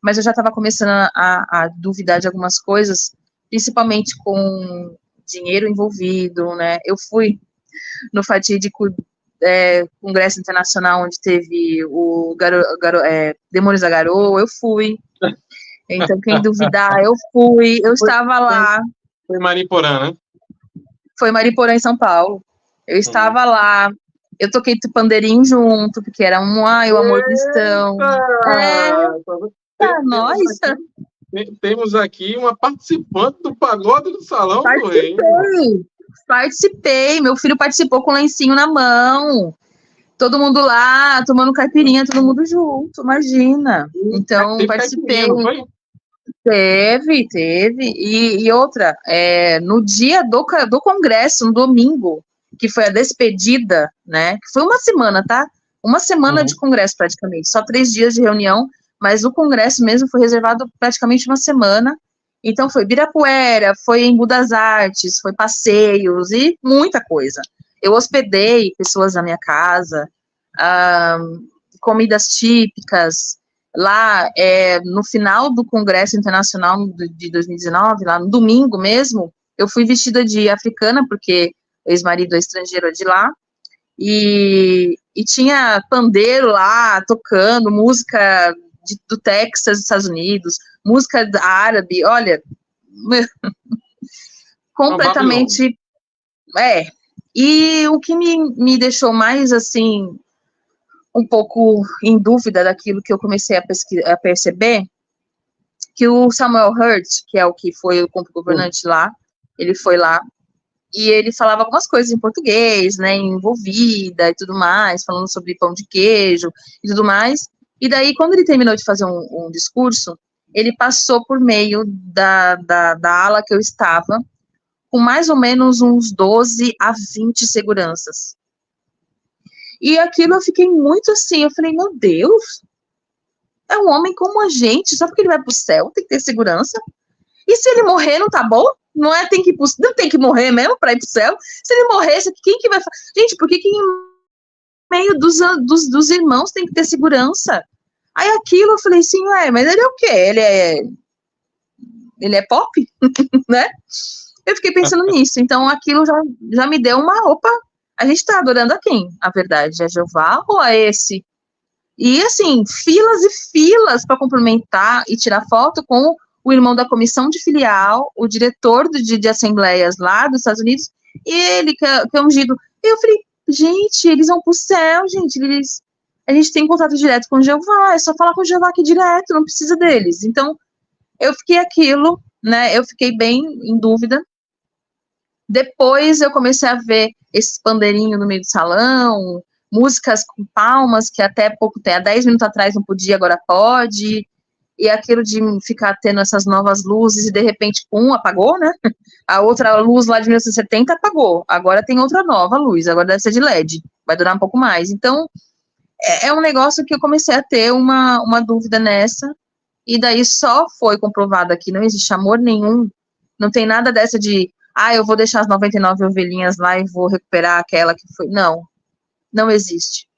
mas eu já estava começando a duvidar de algumas coisas, principalmente com dinheiro envolvido, né? Eu fui no fatídico Congresso Internacional, onde teve o Demônios da Garoa, eu fui. Então, quem duvidar, eu fui, eu estava lá. Foi Mariporã, né? Foi Mariporã, em São Paulo. Eu estava lá, eu toquei pandeirinho junto, porque era o amor cristão. Nós. Temos aqui uma participante do Pagode do Salão do Rei. Participei, meu filho participou com o lencinho na mão. Todo mundo lá, tomando caipirinha, todo mundo junto, imagina. Então, participei. Teve. E outra, no dia do congresso, no domingo, que foi a despedida, né? Que foi uma semana, tá? Uma semana de congresso, praticamente. Só 3 dias de reunião, mas o congresso mesmo foi reservado praticamente uma semana. Então, foi Ibirapuera, foi Embu das Artes, foi passeios e muita coisa. Eu hospedei pessoas na minha casa, comidas típicas. Lá, no final do Congresso Internacional de 2019, lá no domingo mesmo, eu fui vestida de africana, porque o ex-marido é estrangeiro de lá, e tinha pandeiro lá, tocando música do Texas, dos Estados Unidos, música árabe, olha, completamente, e o que me deixou mais, assim, um pouco em dúvida daquilo que eu comecei a perceber, que o Samuel Hurt, que é o que foi o governante lá, ele foi lá, e ele falava algumas coisas em português, né, envolvida e tudo mais, falando sobre pão de queijo e tudo mais, e daí, quando ele terminou de fazer um discurso, ele passou por meio da ala que eu estava, com mais ou menos uns 12 a 20 seguranças. E aquilo eu fiquei muito assim, eu falei, meu Deus, é um homem como a gente, só porque ele vai pro céu, tem que ter segurança. E se ele morrer, não tá bom? Não tem que morrer mesmo para ir pro céu? Se ele morrer, quem que vai fazer? Gente, por que em meio dos irmãos tem que ter segurança? Aí aquilo eu falei assim, mas ele é o quê? Ele é pop? Né? Eu fiquei pensando nisso, então aquilo já me deu uma opa, a gente tá adorando a quem? A verdade é Jeová ou a esse? E assim, filas e filas para cumprimentar e tirar foto com o irmão da comissão de filial, o diretor de assembleias lá dos Estados Unidos, e ele que é ungido. E eu falei, gente, eles vão pro céu, gente, a gente tem contato direto com Jeová, é só falar com Jeová aqui direto, não precisa deles. Então, eu fiquei aquilo, né, eu fiquei bem em dúvida. Depois eu comecei a ver esse pandeirinho no meio do salão, músicas com palmas, que até pouco tempo, há 10 minutos atrás não podia, agora pode, e aquilo de ficar tendo essas novas luzes, e de repente, apagou, né? A outra luz lá de 1970 apagou, agora tem outra nova luz, agora deve ser de LED, vai durar um pouco mais. Então, é um negócio que eu comecei a ter uma dúvida nessa, e daí só foi comprovado que não existe amor nenhum, não tem nada dessa de, eu vou deixar as 99 ovelhinhas lá e vou recuperar aquela que foi. Não existe.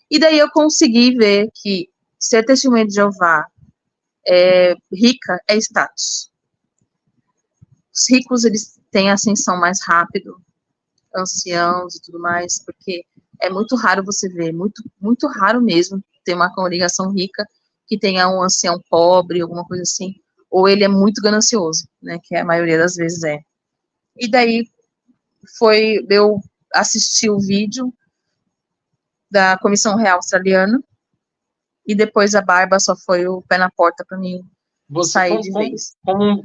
E daí eu consegui ver que ser testemunha de Jeová rica é status. Os ricos, eles têm ascensão mais rápido, anciãos e tudo mais, porque é muito raro você ver, muito, muito raro mesmo, ter uma congregação rica que tenha um ancião pobre, alguma coisa assim, ou ele é muito ganancioso, né, que a maioria das vezes é. E daí eu assisti o vídeo da Comissão Real Australiana, e depois a barba só foi o pé na porta para mim sair de vez.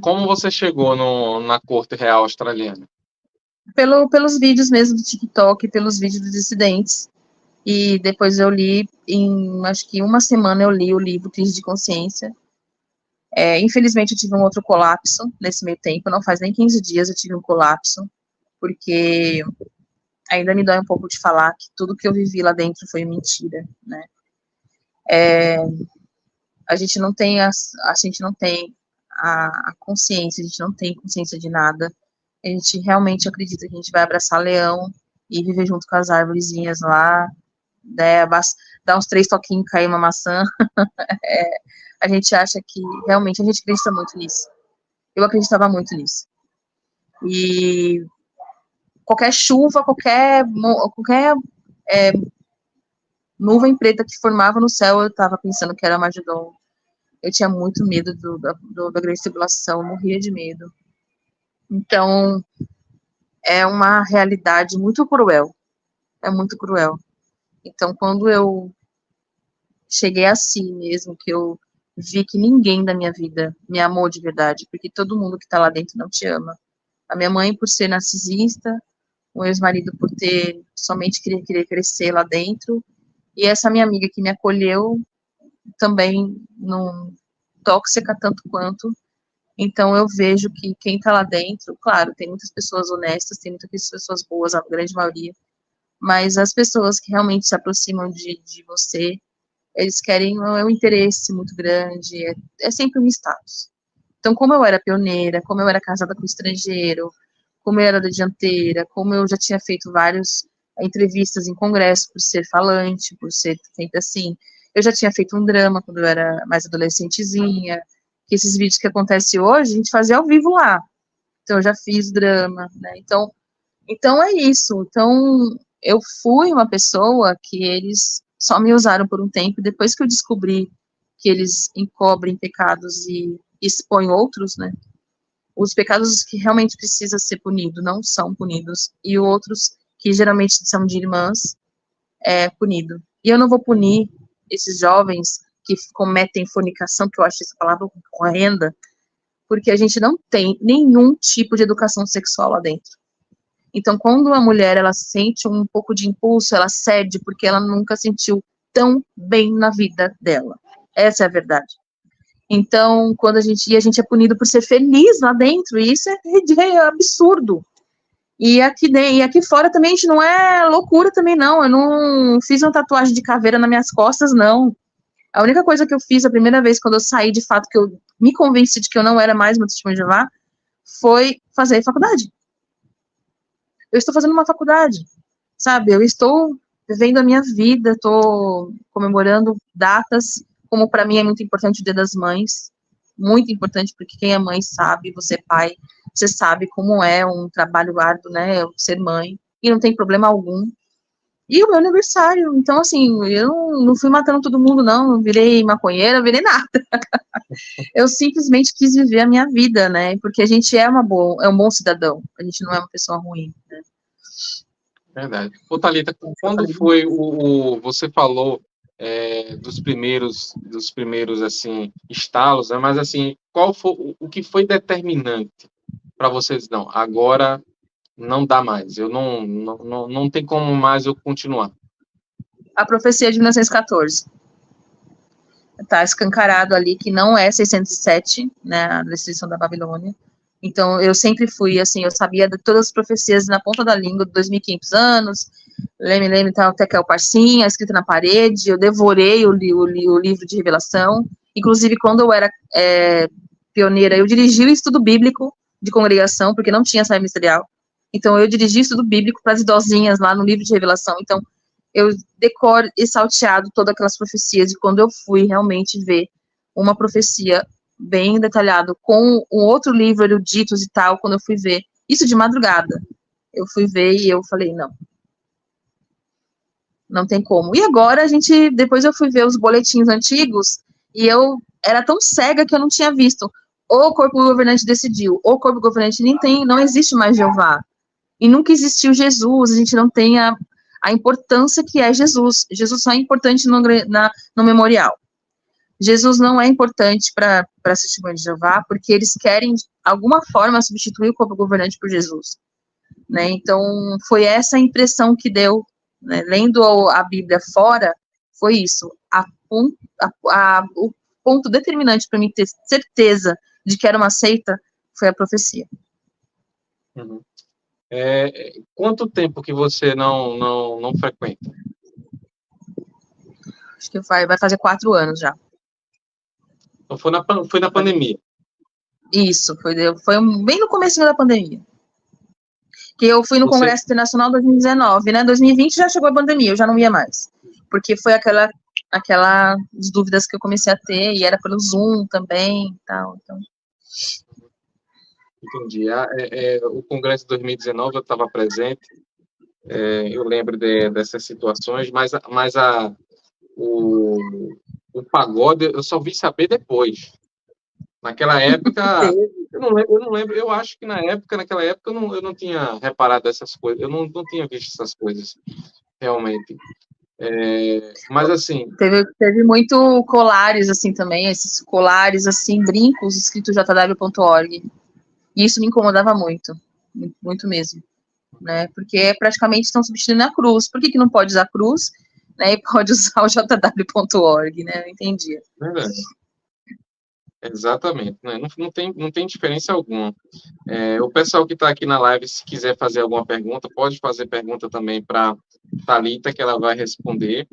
Como você chegou na Corte Real Australiana? Pelos vídeos mesmo do TikTok, pelos vídeos dos dissidentes, e depois eu li, acho que uma semana eu li o livro Crise de Consciência. Infelizmente eu tive um outro colapso nesse meio tempo, não faz nem 15 dias eu tive um colapso, porque ainda me dói um pouco de falar que tudo que eu vivi lá dentro foi mentira, né? A gente não tem a consciência, a gente não tem consciência de nada, a gente realmente acredita que a gente vai abraçar leão e viver junto com as árvorezinhas lá, né, dar uns 3 toquinhos, cair uma maçã, a gente acha que realmente a gente acredita muito nisso. Eu acreditava muito nisso. E qualquer chuva, qualquer nuvem preta que formava no céu, eu estava pensando que era Armagedon. Eu tinha muito medo da grande tribulação, eu morria de medo. Então, é uma realidade muito cruel. É muito cruel. Então, quando eu cheguei assim mesmo, que eu vi que ninguém da minha vida me amou de verdade, porque todo mundo que tá lá dentro não te ama. A minha mãe, por ser narcisista, o ex-marido por ter somente querer crescer lá dentro, e essa minha amiga que me acolheu, também não tóxica tanto quanto. Então eu vejo que quem tá lá dentro, claro, tem muitas pessoas honestas, tem muitas pessoas boas, a grande maioria, mas as pessoas que realmente se aproximam de você, eles querem um interesse muito grande, é sempre um status. Então, como eu era pioneira, como eu era casada com estrangeiro, como eu era da dianteira, como eu já tinha feito várias entrevistas em congresso por ser falante, por ser sempre assim, eu já tinha feito um drama quando eu era mais adolescentezinha, que esses vídeos que acontecem hoje, a gente fazia ao vivo lá. Então, eu já fiz drama, né? Então é isso. Então, eu fui uma pessoa que eles só me usaram por um tempo, depois que eu descobri que eles encobrem pecados e expõem outros, né? Os pecados que realmente precisam ser punidos não são punidos, e outros que geralmente são de irmãs é punido. E eu não vou punir esses jovens que cometem fornicação, que eu acho essa palavra horrenda, porque a gente não tem nenhum tipo de educação sexual lá dentro. Então, quando uma mulher, ela sente um pouco de impulso, ela cede porque ela nunca sentiu tão bem na vida dela. Essa é a verdade. Então, quando a gente é punido por ser feliz lá dentro, e isso é absurdo. E aqui fora também a gente não é loucura também, não. Eu não fiz uma tatuagem de caveira nas minhas costas, não. A única coisa que eu fiz a primeira vez, quando eu saí, de fato, que eu me convenci de que eu não era mais uma testemunha de Jeová, foi fazer faculdade. Eu estou fazendo uma faculdade, sabe? Eu estou vivendo a minha vida, estou comemorando datas, como para mim é muito importante o Dia das Mães, muito importante, porque quem é mãe sabe, você é pai, você sabe como é um trabalho árduo, né, ser mãe, e não tem problema algum. E o meu aniversário, então, assim, eu não fui matando todo mundo, não virei maconheira, virei nada. Eu simplesmente quis viver a minha vida, né, porque a gente é um bom cidadão, a gente não é uma pessoa ruim, né. Verdade. Ô, Thalita, quando foi você falou dos primeiros assim estalos, né? Mas assim, qual foi o que foi determinante para vocês? Não, agora não dá mais. Eu não tem como mais eu continuar. A profecia de 1914. Está escancarado ali que não é 607, né, a destruição da Babilônia. Então, eu sempre fui, assim, eu sabia de todas as profecias na ponta da língua, de 2.500 anos, leme, tal, até que é o Parsinha, escrito na parede, eu devorei o livro de Revelação, inclusive, quando eu era pioneira, eu dirigi o estudo bíblico de congregação, porque não tinha saia ministerial, então eu dirigi o estudo bíblico para as idosinhas lá no livro de Revelação, então eu decoro e salteado todas aquelas profecias, e quando eu fui realmente ver uma profecia bem detalhado, com um outro livro, eruditos e tal, quando eu fui ver, isso de madrugada, eu fui ver e eu falei, não tem como. E agora depois eu fui ver os boletins antigos, e eu era tão cega que eu não tinha visto. O corpo governante decidiu, o corpo governante não existe mais Jeová. E nunca existiu Jesus, a gente não tem a importância que é Jesus. Jesus só é importante no memorial. Jesus não é importante para a Testemunha de Jeová, porque eles querem, de alguma forma, substituir o corpo governante por Jesus. Né? Então, foi essa a impressão que deu, né? Lendo a Bíblia fora, foi isso. O ponto determinante para mim ter certeza de que era uma seita foi a profecia. Uhum. Quanto tempo que você não frequenta? Acho que vai fazer 4 anos já. Então foi na pandemia. Isso, foi bem no começo da pandemia. Que eu fui no Congresso Internacional 2019, né? 2020 já chegou a pandemia, eu já não ia mais. Porque foi aquela aquelas dúvidas que eu comecei a ter, e era pelo Zoom também, e tal, então. Entendi. O Congresso de 2019 eu estava presente, eu lembro dessas situações, mas o pagode eu só vim saber depois. Naquela época, eu não lembro, eu acho que naquela época eu não tinha reparado essas coisas, eu não tinha visto essas coisas, realmente. Mas assim... Teve muito colares, assim, também, esses colares, assim, brincos, escrito jw.org. E isso me incomodava muito, muito mesmo, né? Porque praticamente estão substituindo a cruz. Por que não pode usar a cruz, né? E pode usar o jw.org, né? Eu entendi. Verdade. Exatamente, né? Não tem diferença alguma. O pessoal que está aqui na live, se quiser fazer alguma pergunta, pode fazer pergunta também para Thalita, que ela vai responder.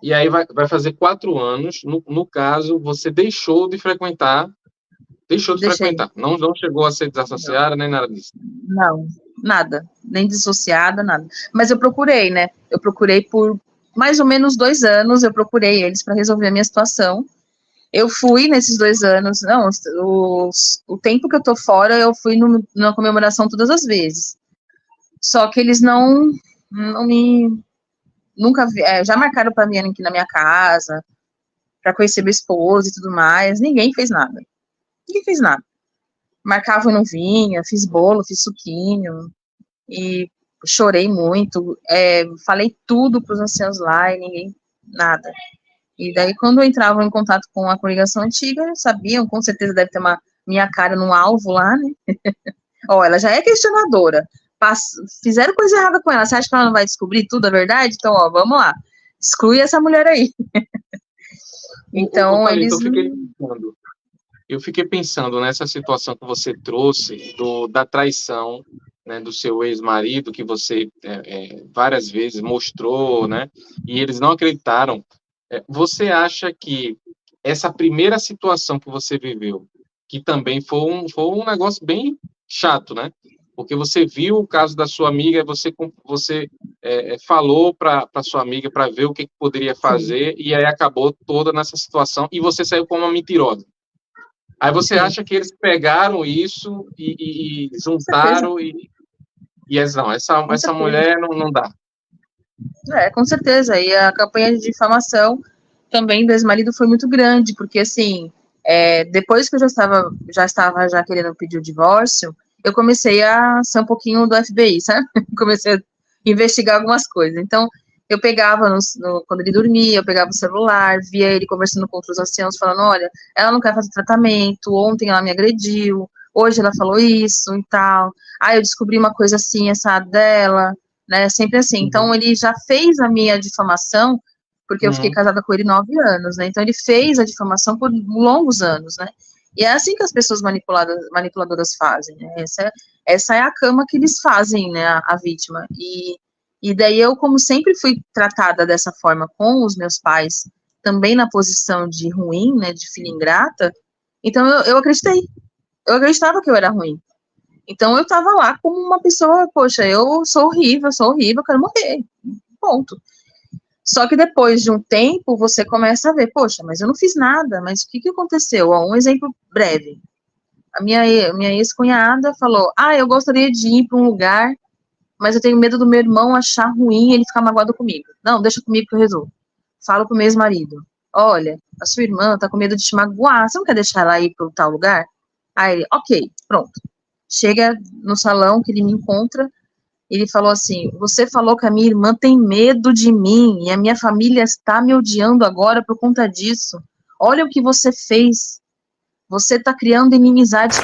E aí vai fazer 4 anos. No caso, você deixou de frequentar. Não chegou a ser desassociada, nem nada disso. Não, nada. Nem dissociada, nada. Mas eu procurei, né? Eu procurei por mais ou menos 2 anos, eu procurei eles para resolver a minha situação. Eu fui nesses 2 anos, não, o tempo que eu tô fora, eu fui na comemoração todas as vezes. Só que eles nunca já marcaram para mim aqui na minha casa, para conhecer meu esposo e tudo mais, ninguém fez nada. Ninguém fez nada. Marcava e não vinha, fiz bolo, fiz suquinho, e chorei muito, falei tudo para os anciãos lá e ninguém, nada. E daí, quando eu entrava em contato com a congregação antiga, sabiam, com certeza deve ter minha cara no alvo lá, né? Ó, ela já é questionadora. Fizeram coisa errada com ela. Você acha que ela não vai descobrir tudo a verdade? Então, ó, vamos lá. Exclui essa mulher aí. Então, eles... Eu fiquei pensando nessa situação que você trouxe da traição, né, do seu ex-marido, que você várias vezes mostrou, né, e eles não acreditaram. Você acha que essa primeira situação que você viveu, que também foi um negócio bem chato, né? Porque você viu o caso da sua amiga, você falou para sua amiga para ver o que poderia fazer, sim, e aí acabou toda nessa situação, e você saiu como uma mentirosa. Aí você sim, acha que eles pegaram isso e juntaram e não, essa mulher não dá. Com certeza. E a campanha de difamação também do ex-marido foi muito grande, porque assim, depois que eu já estava querendo pedir o divórcio, eu comecei a ser um pouquinho do FBI, sabe? Comecei a investigar algumas coisas. Então, eu pegava, quando ele dormia, eu pegava o celular, via ele conversando com outros anciãos, falando, olha, ela não quer fazer tratamento, ontem ela me agrediu, hoje ela falou isso e tal, eu descobri uma coisa assim, essa dela, né, sempre assim. Então, ele já fez a minha difamação, porque eu fiquei casada com ele 9 anos, né, então ele fez a difamação por longos anos, né, e é assim que as pessoas manipuladoras fazem, né, essa é a cama que eles fazem, né, a vítima, e daí eu, como sempre fui tratada dessa forma com os meus pais, também na posição de ruim, né, de filha ingrata, então eu acreditei, eu acreditava que eu era ruim. Então eu tava lá como uma pessoa, poxa, eu sou horrível, eu quero morrer, ponto. Só que depois de um tempo, você começa a ver, poxa, mas eu não fiz nada, mas o que aconteceu? Um exemplo breve. A minha ex-cunhada falou, eu gostaria de ir para um lugar, mas eu tenho medo do meu irmão achar ruim e ele ficar magoado comigo. Não, deixa comigo que eu resolvo. Falo pro meu ex-marido, olha, a sua irmã tá com medo de te magoar, você não quer deixar ela ir para tal lugar? Aí ele, ok, pronto. Chega no salão que ele me encontra, ele falou assim, você falou que a minha irmã tem medo de mim, e a minha família está me odiando agora por conta disso. Olha o que você fez. Você está criando inimizades